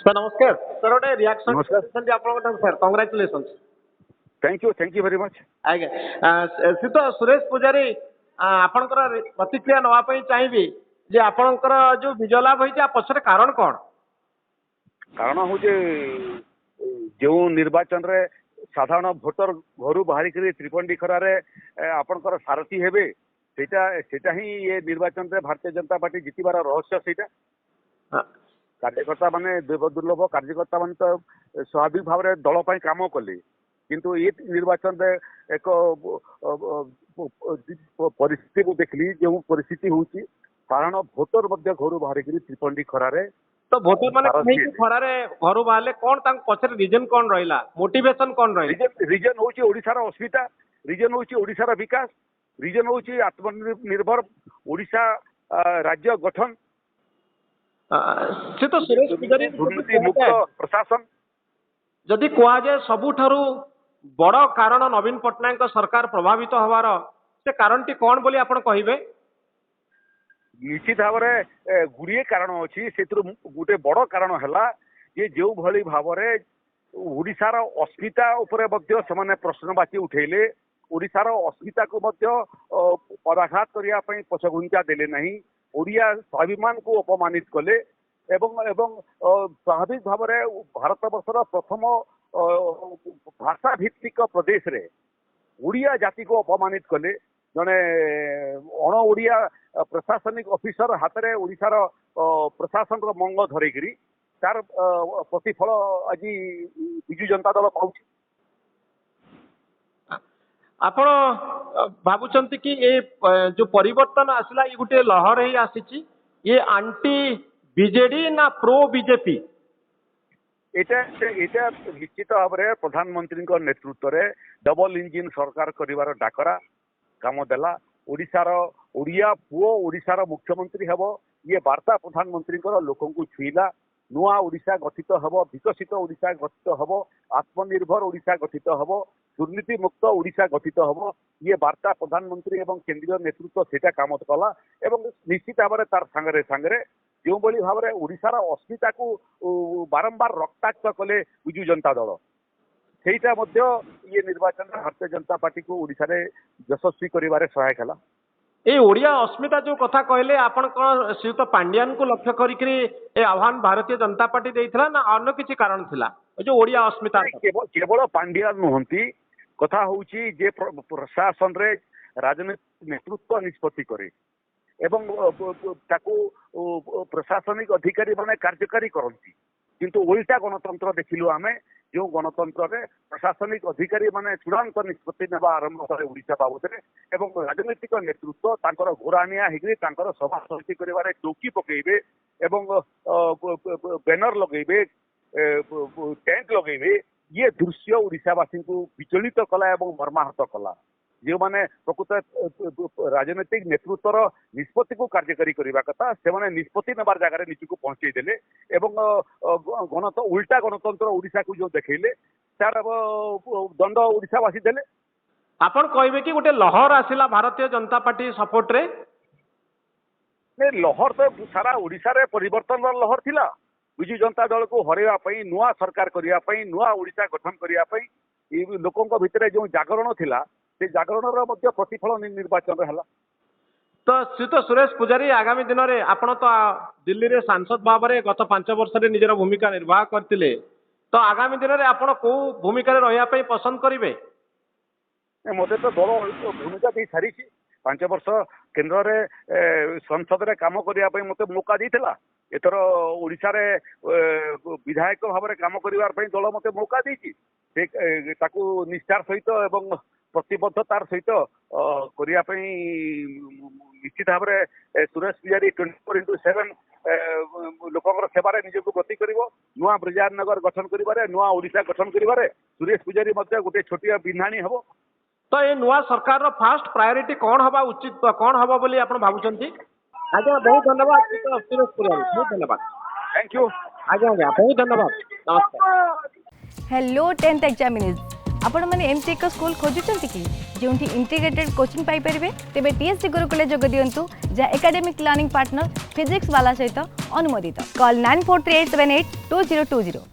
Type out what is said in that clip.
Sir नमस्कार sir गोटे reaction नमस्कार। आपन sir congratulation thank you very much. आज्ञा सी तो सुरेश पूजारी आपणकर प्रतिक्रिया नवाई चाहिए जे आपणकर जो विजय लाभ होती पछरे कारण कौन कारण हूँ जो निर्वाचन रे साधारण भोटर घर बाहर त्रिपंडी खरारे आपणकर सारथी हेबे सेटा ही ये निर्वाचन रे भारतीय जनता पार्टी जितबार रहस्य सेटा कार्यकर्ता माने दुर्लभ कार्यकर्ता मान तो स्वाभाविक भाव में दल पर काम कले किंतु ये निर्वाचन रे एक परिस्थिति को देखली जो परिस्थिति होची साधारण भोटर मध्य घर बाहर त्रिपंडी खरारे तो भोटर माने खरारे घर बाहर कौन पछरे रीजन कौन रहा मोटिवेशन कौन रहा रीजन होची ओडिशार अस्मिता रीजन होची ओडिशार विकास रीजन होची आत्मनिर्भर ओडिशा राज्य गठन से तो सुरेश पूजारी दुर्नीति मुक्त प्रशासन जदि कह जाए सबुठारु बड़ कारण नवीन पट्टनायक सरकार प्रभावित हवार से कारण टी कौन बोली आपण कहिबे निश्चित भाव में गुड़िए कारण अच्छी से गोटे बड़ कारण है ये जो भली भाव में ओडिशार अस्मिता उपरे मध्य से प्रश्नवाची उठेले ओडिशार अस्मिता को मध्य पराघात करने पछघुंचा देले नहीं ओडिया स्वाभिमान को अपमानित कले एवं स्वाभाविक भाव में भारत वर्षर प्रथम भाषा भित्तिक प्रदेश रे ओडिया जाति को अपमानित कले जड़े अण ओडिया प्रशासनिक ऑफिसर हाथ में ओडिशार प्रशासन मंग धरिकी तार प्रतिफल आज विजु जनता दल पाँच आपण भावुंट कि ये जो परिवर्तन आसला ये गोटे लहर ही आसी ये आंटी बीजेडी ना प्रो बीजेपी एटा निश्चित भाव में प्रधानमंत्री नेतृत्व में डबल इंजिन सरकार करिवार डाकरा काम देला ओडिशार ओडिया पुओ ओडिशार मुख्यमंत्री हेबो ये वार्ता प्रधानमंत्री लोक छुईला नुआ ओडिशा गठित हब विकसित ओडिशा गठित हब आत्मनिर्भर ओडिशा गठित हब दुर्नीति मुक्त ओडिशा गठित हब ये वार्ता प्रधानमंत्री एवं केंद्रीय नेतृत्व सेटा काम कला एवं निश्चित भाव में तार सांगरे सांगरे जो भाव में ओडिशार अस्मिता को बारंबार रक्ताक्त कले विजु जनता दल सेटा ये निर्वाचन भारतीय जनता पार्टी को ओडिशा रे यशस्वी करिवारे सहायक हला ए ओडिया अस्मिता जो कथा कहले आपण कौन श्रीयुत पांड्यान को लक्ष्य करी आह्वान भारतीय जनता पार्टी देइथला ना अन्य किसी कारण थिला जो ओडिया अस्मिता केवल पांड्यान नुहंती कथा होउची जे प्रशासन रे राजनीतिक नेतृत्व निष्पत्ति करे एवं ताकू प्रशासनिक अधिकारी माने कार्यकारी करती किंतु उल्टा गणतंत्र देखिलु आमे जो गणतंत्र रे प्रशासनिक अधिकारी माने चूड़ांत निष्पत्ति नेबा आरंभ करे ओडिशा बाबद एवं राजनीतिक नेतृत्व तांकर घोरानिया हिगरी तांकर सभा समिति करिवारे चौकी पकेइबे एवं बैनर लगेइबे टेंट लगेइबे ये दृश्य ओडिशावासी को विचलित कला एवं मर्माहत कला जो माने प्रकृत राजनीतिक नेतृत्वर निष्पत्ति को कार्यकारी करने कथा से निष्पत्ति नेबार जगह निज को पहुंचे देले एवं उल्टा गणतंत्र ओडिशा को जो देखले तार दंड ओडिशावासी देले आपण कहबे कि गोटे लहर आसिला भारतीय जनता पार्टी सपोर्ट रे लहर तो सारा ओडिशा रे परिवर्तन लहर थिला विजु जनता दल को हरेवा पई नुआ सरकार करिया पई नुआ ओडिशा गठन करिया पई लोकंक भितरे जो जागरण थिला से जागरण प्रतिफल निर्वाचन है तो श्रीयुत सुरेश पूजारी आगामी दिन में आपण तो दिल्ली रे सांसद भाव में गत 5 वर्ष रे निजर भूमिका निर्वाह करते तो आगामी दिन में आपण को भूमिका रहा पसंद करेंगे मते तो दल भूमिका दे सारी 5 वर्ष केन्द्र रे संसद रे काम करने मते मौका देला एथर ओडिशा रे विधायक भाव में काम करने दल मते मौका देछि निष्ठार सहित एवं प्रतिबद्धतार सहित करने निश्चित भाव में सुरेश पूजारी 24/7 लोक सेवार निजक गति कर नुआ ब्रजार नगर गठन कर नुआ ओडिशा गठन कर सुरेश पूजारी गोटे छोटिया बिन्हाणी हम तो ये नुआ सरकार फास्ट प्रायोरिटी कौन हवा उचित कौन हवा बोली आपण भावुचंती आज्ञा बहुत धन्यवाद सुरेश पूजारी बहुत धन्यवाद थैंक यू आज्ञा बहुत धन्यवाद नमस्कार हेलो 10th एग्जामिनीज आपण माने एमसी एक स्कूल खोजुचंती कि जोंठी इंटीग्रेटेड कोचिंग पाई परिबे तेबे टीएससी गुरुकुले जोग दियंतु जा एकेडमिक लर्निंग पार्टनर फिजिक्स वाला सहित अनुमोदित कॉल 9438782020।